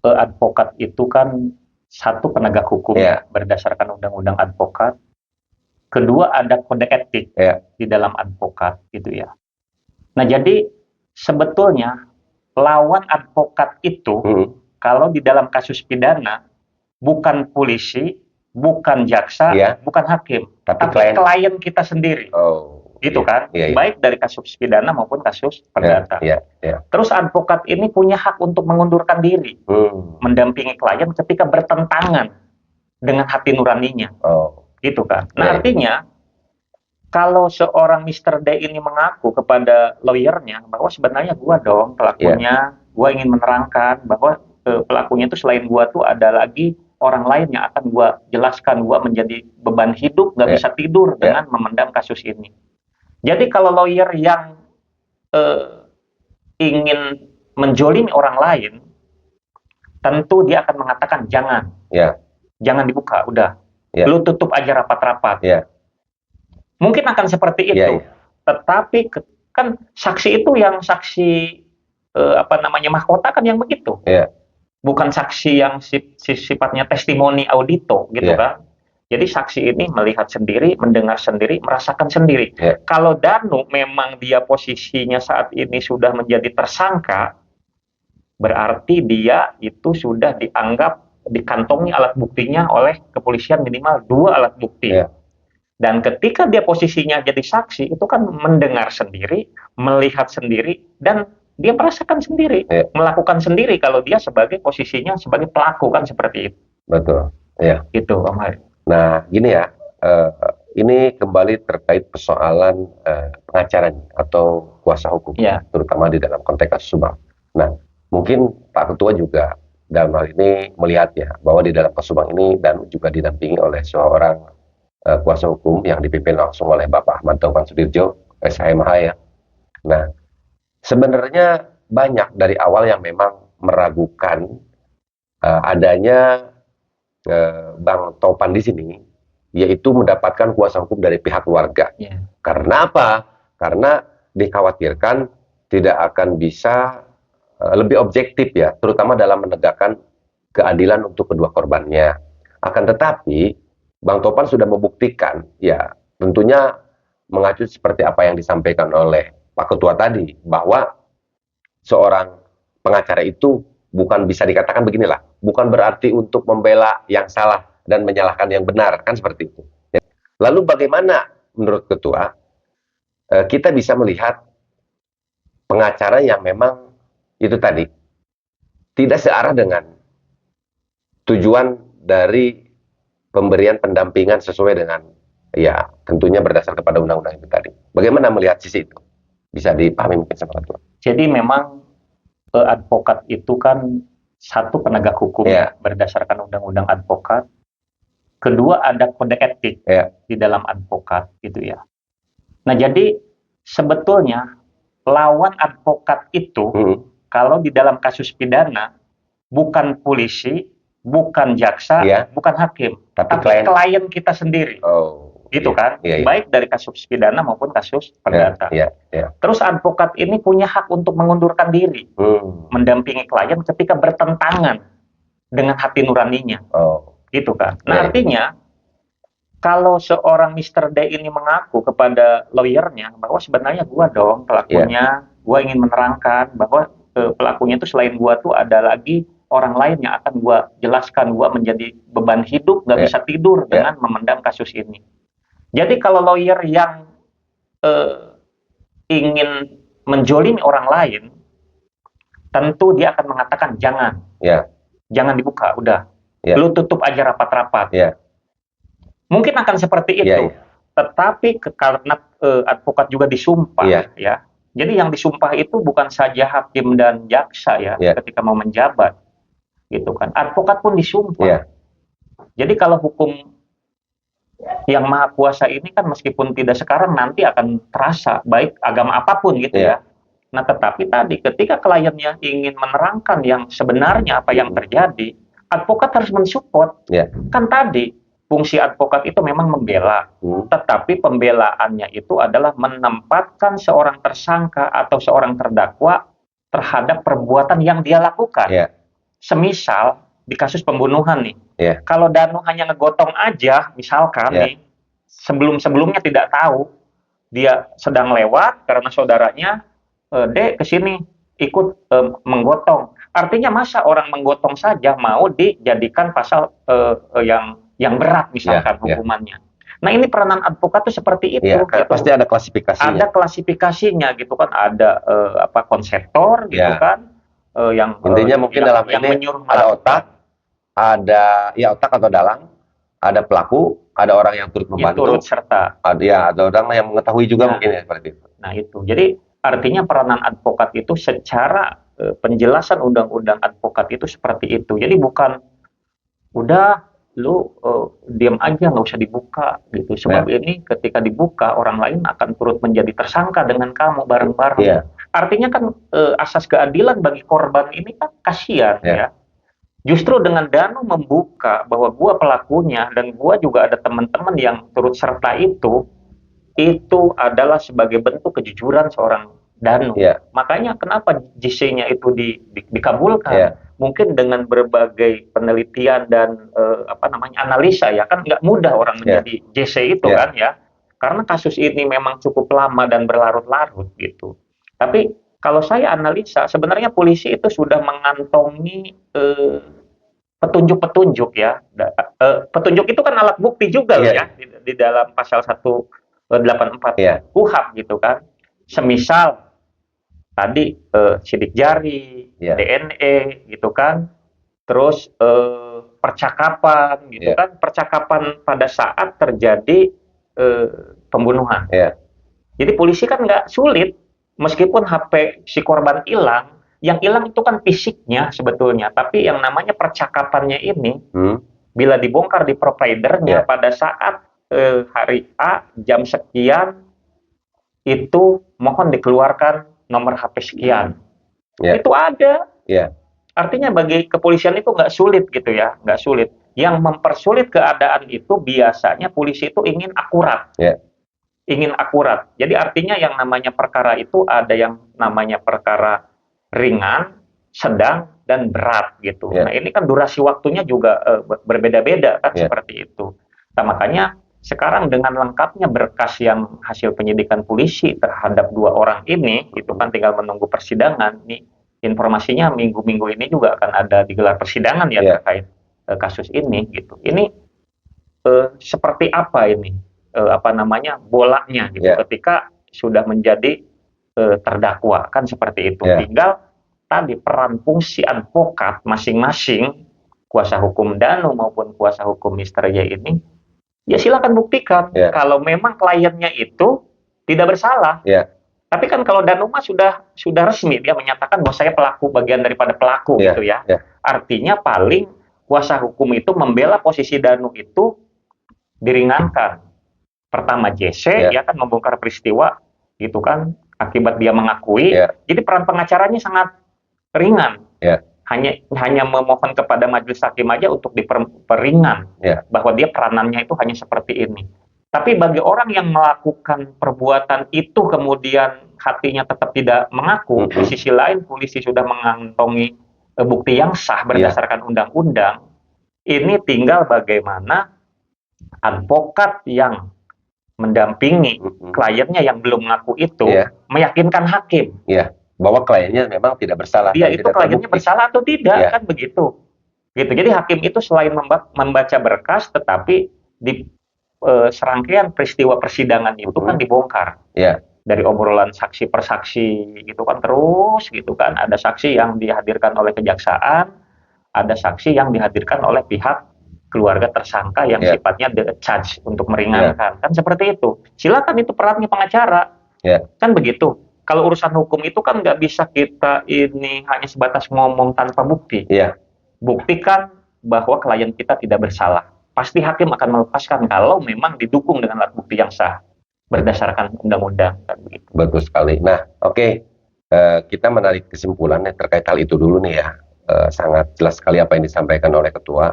advokat itu kan satu penegak hukum Iya. berdasarkan undang-undang advokat. Kedua ada kode etik Iya. di dalam advokat gitu ya. Nah jadi sebetulnya lawan advokat itu kalau di dalam kasus pidana bukan polisi, bukan jaksa, Iya. bukan hakim, Tapi tapi klien kita sendiri. Gitu iya, kan, iya, iya. baik dari kasus pidana maupun kasus perdata. Iya, iya. Terus advokat ini punya hak untuk mengundurkan diri, mendampingi klien ketika bertentangan dengan hati nuraninya. Gitu kan. Nah, Iya, iya. artinya kalau seorang Mr. D ini mengaku kepada lawyernya bahwa sebenarnya gua dong pelakunya, gua ingin menerangkan bahwa pelakunya itu selain gua tuh ada lagi orang lain yang akan gua jelaskan, gua menjadi beban hidup, nggak bisa tidur dengan memendam kasus ini. Jadi kalau lawyer yang ingin menjolimi orang lain, tentu dia akan mengatakan jangan, jangan dibuka, udah, lu tutup aja rapat-rapat. Mungkin akan seperti itu, tetapi kan saksi itu yang saksi mahkota kan yang begitu, bukan saksi yang sifatnya testimoni audito gitu kan. Jadi saksi ini melihat sendiri, mendengar sendiri, merasakan sendiri. Kalau Danu memang dia posisinya saat ini sudah menjadi tersangka, berarti dia itu sudah dianggap dikantongi alat buktinya oleh kepolisian minimal 2 alat bukti. Dan ketika dia posisinya jadi saksi, itu kan mendengar sendiri, melihat sendiri, dan dia merasakan sendiri, melakukan sendiri kalau dia sebagai posisinya sebagai pelaku kan seperti itu. Betul, iya. Gitu, Om Hai. Nah, gini ya, ini kembali terkait persoalan pengacara atau kuasa hukum, terutama di dalam konteks kasus Subang. Nah, mungkin Pak Ketua juga dalam hal ini melihat ya, bahwa di dalam kasus Subang ini dan juga didampingi oleh seorang kuasa hukum yang dipimpin langsung oleh Bapak Ahmad Taufan Sudirjo, SHMH ya. Nah, sebenarnya banyak dari awal yang memang meragukan adanya Bang Taufan di sini, yaitu mendapatkan kuasa hukum dari pihak keluarga. Karena apa? Karena dikhawatirkan tidak akan bisa lebih objektif ya, terutama dalam menegakkan keadilan untuk kedua korbannya. Akan tetapi, Bang Taufan sudah membuktikan, ya tentunya mengacu seperti apa yang disampaikan oleh Pak Ketua tadi, bahwa seorang pengacara itu bukan bisa dikatakan beginilah, bukan berarti untuk membela yang salah dan menyalahkan yang benar, kan seperti itu. Lalu bagaimana menurut Ketua kita bisa melihat pengacara yang memang itu tadi tidak searah dengan tujuan dari pemberian pendampingan sesuai dengan ya tentunya berdasar kepada undang-undang itu tadi. Bagaimana melihat sisi itu? Bisa dipahami mungkin sama Ketua. Jadi memang advokat itu kan satu penegak hukum berdasarkan undang-undang advokat. Kedua ada kode etik di dalam advokat gitu ya. Nah jadi sebetulnya lawan advokat itu kalau di dalam kasus pidana bukan polisi, bukan jaksa, bukan hakim, tapi klien kita sendiri. Gitu kan, baik dari kasus pidana maupun kasus perdata. Terus advokat ini punya hak untuk mengundurkan diri, mendampingi klien ketika bertentangan dengan hati nuraninya. Gitu kan. Nah artinya kalau seorang Mr. D ini mengaku kepada lawyernya bahwa sebenarnya gua dong pelakunya, gua ingin menerangkan bahwa pelakunya itu selain gua tuh ada lagi orang lain yang akan gua jelaskan, gua menjadi beban hidup, nggak bisa tidur dengan memendam kasus ini. Jadi kalau lawyer yang ingin menjolimi orang lain, tentu dia akan mengatakan jangan, jangan dibuka, udah, lu tutup aja rapat-rapat. Mungkin akan seperti itu, tetapi karena advokat juga disumpah, ya. Jadi yang disumpah itu bukan saja hakim dan jaksa ya, ketika mau menjabat, gitu kan. Advokat pun disumpah. Jadi kalau hukum yang maha kuasa ini kan meskipun tidak sekarang nanti akan terasa baik agama apapun gitu ya. Nah tetapi tadi ketika kliennya ingin menerangkan yang sebenarnya apa yang terjadi, advokat harus mensupport. Kan tadi fungsi advokat itu memang membela, tetapi pembelaannya itu adalah menempatkan seorang tersangka atau seorang terdakwa terhadap perbuatan yang dia lakukan. semisal di kasus pembunuhan nih, kalau Danu hanya ngegotong aja, misalkan nih, sebelum-sebelumnya tidak tahu, dia sedang lewat karena saudaranya, Dek kesini ikut menggotong. Artinya masa orang menggotong saja mau dijadikan pasal yang berat misalkan hukumannya. Nah ini peranan advokat itu seperti itu. Gitu. Pasti ada klasifikasinya. Ada klasifikasinya gitu kan, ada konseptor gitu kan, yang intinya mungkin dalam yang ini ada otak, ada otak atau dalang, ada pelaku, ada orang yang turut membantu, turut serta. Ada orang yang mengetahui juga mungkin ya seperti itu. Nah itu, jadi artinya peranan advokat itu secara penjelasan undang-undang advokat itu seperti itu. Jadi bukan udah lu diam aja nggak usah dibuka gitu. Sebab ini ketika dibuka orang lain akan turut menjadi tersangka dengan kamu bareng-bareng. Artinya kan asas keadilan bagi korban ini kan kasihan ya. Justru dengan Danu membuka bahwa gua pelakunya dan gua juga ada teman-teman yang turut serta itu adalah sebagai bentuk kejujuran seorang Danu. Makanya kenapa JC-nya itu dikabulkan? Mungkin dengan berbagai penelitian dan analisa ya, kan nggak mudah orang menjadi JC itu kan ya, karena kasus ini memang cukup lama dan berlarut-larut gitu. Tapi kalau saya analisa sebenarnya polisi itu sudah mengantongi petunjuk-petunjuk ya. Petunjuk itu kan alat bukti juga ya di dalam pasal 184 KUHP gitu kan. Semisal tadi sidik jari, DNA gitu kan, terus percakapan gitu kan, percakapan pada saat terjadi pembunuhan. Jadi polisi kan nggak sulit, meskipun HP si korban hilang, yang hilang itu kan fisiknya sebetulnya, tapi yang namanya percakapannya ini, bila dibongkar di providernya pada saat hari A jam sekian itu mohon dikeluarkan nomor HP sekian. Itu ada. Artinya bagi kepolisian itu nggak sulit gitu ya, nggak sulit. Yang mempersulit keadaan itu biasanya polisi itu ingin akurat. Ingin akurat. Jadi artinya yang namanya perkara itu ada yang namanya perkara ringan, sedang, dan berat gitu. Nah ini kan durasi waktunya juga berbeda-beda kan seperti itu. Nah makanya sekarang dengan lengkapnya berkas yang hasil penyidikan polisi terhadap 2 orang ini, itu kan tinggal menunggu persidangan. Nih informasinya minggu-minggu ini juga akan ada digelar persidangan ya terkait kasus ini gitu. Ini seperti apa ini bolanya gitu ketika sudah menjadi terdakwa kan seperti itu. Tinggal tadi peran fungsi advokat masing-masing, kuasa hukum Danu maupun kuasa hukum Mr. Y ini, ya silakan buktikan kalau memang kliennya itu tidak bersalah. Tapi kan kalau Danu mah sudah resmi dia menyatakan bahwa saya pelaku, bagian daripada pelaku gitu ya. Artinya paling kuasa hukum itu membela posisi Danu itu diringankan. Pertama JC ya kan membongkar peristiwa gitu kan akibat dia mengakui. Jadi peran pengacaranya sangat ringan. Hanya memohon kepada majelis hakim aja untuk diperingan bahwa dia peranannya itu hanya seperti ini. Tapi bagi orang yang melakukan perbuatan itu kemudian hatinya tetap tidak mengaku, di sisi lain polisi sudah mengantongi bukti yang sah berdasarkan undang-undang. Ini tinggal bagaimana advokat yang mendampingi kliennya yang belum mengaku itu meyakinkan hakim bahwa kliennya memang tidak bersalah. Dia itu kliennya bersalah atau tidak kan begitu. Gitu. Jadi hakim itu selain membaca berkas, tetapi di serangkaian peristiwa persidangan itu kan dibongkar. Dari obrolan saksi per saksi gitu kan terus gitu kan. Ada saksi yang dihadirkan oleh kejaksaan, ada saksi yang dihadirkan oleh pihak keluarga tersangka yang sifatnya the charge untuk meringankan. Kan seperti itu. Silakan itu perannya pengacara. Kan begitu. Kalau urusan hukum itu kan nggak bisa kita ini hanya sebatas ngomong tanpa bukti. Buktikan bahwa klien kita tidak bersalah. Pasti hakim akan melepaskan kalau memang didukung dengan alat bukti yang sah berdasarkan undang-undang. Kan begitu. Betul sekali. Nah, oke. Kita menarik kesimpulannya terkait hal itu dulu nih ya. Sangat jelas sekali apa yang disampaikan oleh Ketua.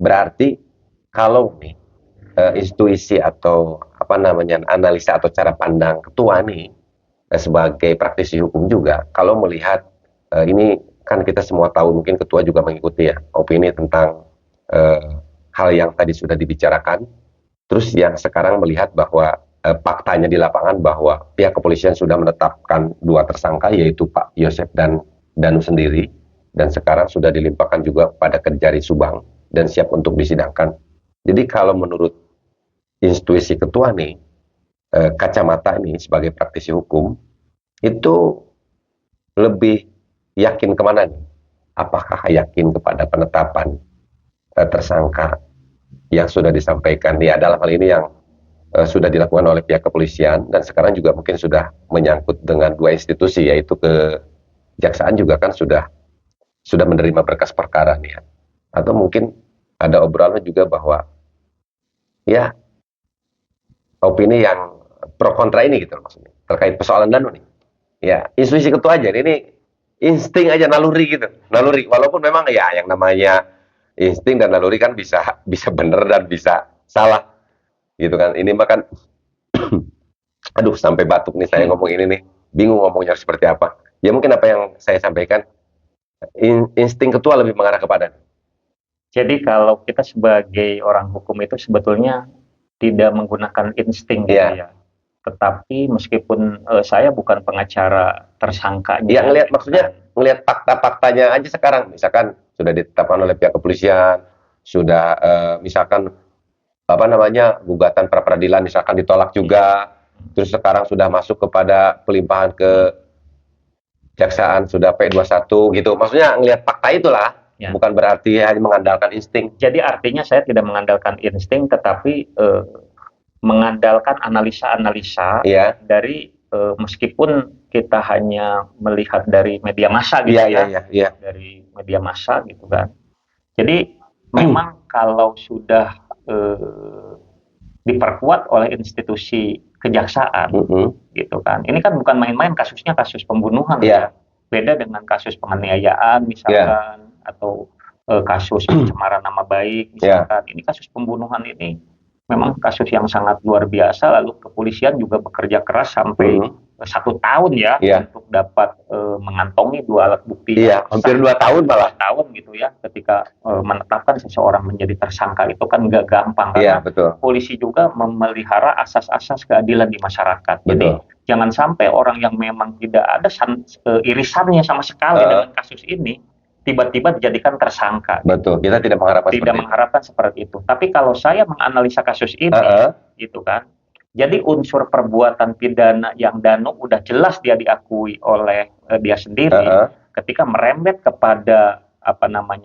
Berarti kalau nih intuisi atau analisa atau cara pandang Ketua nih sebagai praktisi hukum juga, kalau melihat ini kan kita semua tahu, mungkin ketua juga mengikuti ya, opini tentang hal yang tadi sudah dibicarakan. Terus yang sekarang melihat bahwa faktanya di lapangan bahwa pihak kepolisian sudah menetapkan 2 tersangka, yaitu Pak Yosep dan Danu sendiri, dan sekarang sudah dilimpahkan juga pada Kejari Subang dan siap untuk disidangkan. Jadi kalau menurut intuisi ketua nih, kacamata ini sebagai praktisi hukum, itu lebih yakin kemana nih? Apakah yakin kepada penetapan tersangka yang sudah disampaikan ya dalam hal ini yang sudah dilakukan oleh pihak kepolisian, dan sekarang juga mungkin sudah menyangkut dengan 2 institusi, yaitu kejaksaan juga kan sudah menerima berkas perkara nih ya. Atau mungkin ada obrolan juga bahwa ya opini yang pro kontra ini gitu maksudnya terkait persoalan Danu nih. Ya, intuisi ketua aja ini, insting aja, naluri gitu. Naluri, walaupun memang ya yang namanya insting dan naluri kan bisa benar dan bisa salah. Gitu kan. Ini mah kan aduh sampai batuk nih saya ngomong ini nih. Bingung ngomongnya seperti apa. Ya mungkin apa yang saya sampaikan, insting ketua lebih mengarah kepada. Jadi kalau kita sebagai orang hukum itu sebetulnya tidak menggunakan insting gitu ya. Tetapi meskipun saya bukan pengacara tersangkanya. Ya ngelihat, maksudnya ngelihat fakta-faktanya aja sekarang. Misalkan sudah ditetapkan oleh pihak kepolisian, sudah misalkan apa namanya, gugatan pra peradilan misalkan ditolak juga. Terus sekarang sudah masuk kepada pelimpahan ke kejaksaan, sudah P21 gitu. Maksudnya ngelihat fakta itulah. Ya. Bukan berarti hanya mengandalkan insting. Jadi artinya saya tidak mengandalkan insting, tetapi mengandalkan analisa-analisa dari meskipun kita hanya melihat dari media massa gitu dari media massa gitu kan. Jadi memang kalau sudah diperkuat oleh institusi kejaksaan gitu kan. Ini kan bukan main-main, kasusnya kasus pembunuhan ya. Beda dengan kasus penganiayaan misalkan atau kasus pencemaran nama baik misalkan. Ini kasus pembunuhan ini memang kasus yang sangat luar biasa, lalu kepolisian juga bekerja keras sampai 1 tahun untuk dapat mengantongi 2 alat bukti. Hampir 2 tahun malah. 2 tahun gitu ya, ketika menetapkan seseorang menjadi tersangka itu kan nggak gampang, karena polisi juga memelihara asas-asas keadilan di masyarakat. Jadi jangan sampai orang yang memang tidak ada irisannya sama sekali dengan kasus ini tiba-tiba dijadikan tersangka. Betul, kita tidak mengharapkan seperti itu. Tapi kalau saya menganalisa kasus ini, gitu kan, jadi unsur perbuatan pidana yang Danu udah jelas dia diakui oleh dia sendiri, ketika merembet kepada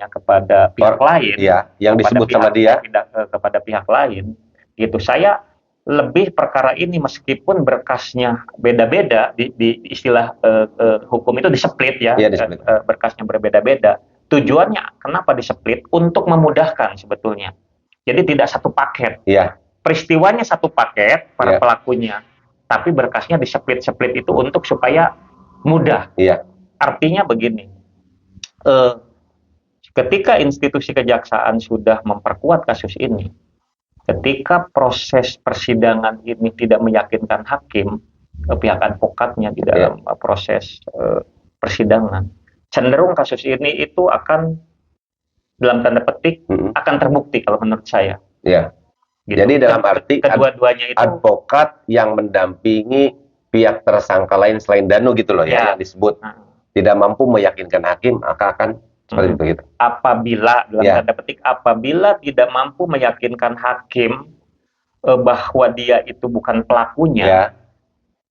kepada pihak lain, yang disebut sama dia, kepada pihak lain, gitu. Saya lebih perkara ini meskipun berkasnya beda-beda, di istilah hukum itu diseplit berkasnya berbeda-beda. Tujuannya kenapa diseplit? Untuk memudahkan sebetulnya. Jadi tidak satu paket. Peristiwanya satu paket para pelakunya, tapi berkasnya diseplit-seplit itu untuk supaya mudah. Artinya begini, ketika institusi kejaksaan sudah memperkuat kasus ini, ketika proses persidangan ini tidak meyakinkan hakim, pihak advokatnya di dalam proses persidangan, cenderung kasus ini itu akan, dalam tanda petik, akan terbukti kalau menurut saya. Gitu. Jadi dalam arti kedua-duanya itu advokat yang mendampingi pihak tersangka lain selain Danu gitu loh yang disebut tidak mampu meyakinkan hakim, maka akan seperti itu gitu. Apabila dalam tanda petik, apabila tidak mampu meyakinkan hakim bahwa dia itu bukan pelakunya,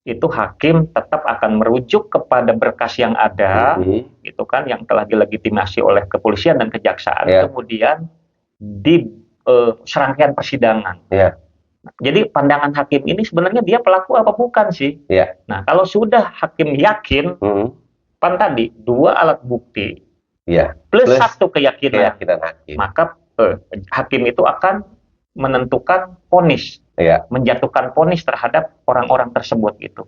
itu hakim tetap akan merujuk kepada berkas yang ada, gitu kan, yang telah dilegitimasi oleh kepolisian dan kejaksaan, kemudian di serangkaian persidangan. Jadi pandangan hakim ini sebenarnya dia pelaku apa bukan sih? Nah, kalau sudah hakim yakin, pan tadi 2 alat bukti. Plus 1 keyakinan hakim. Maka hakim itu akan menentukan vonis, menjatuhkan vonis terhadap orang-orang tersebut gitu.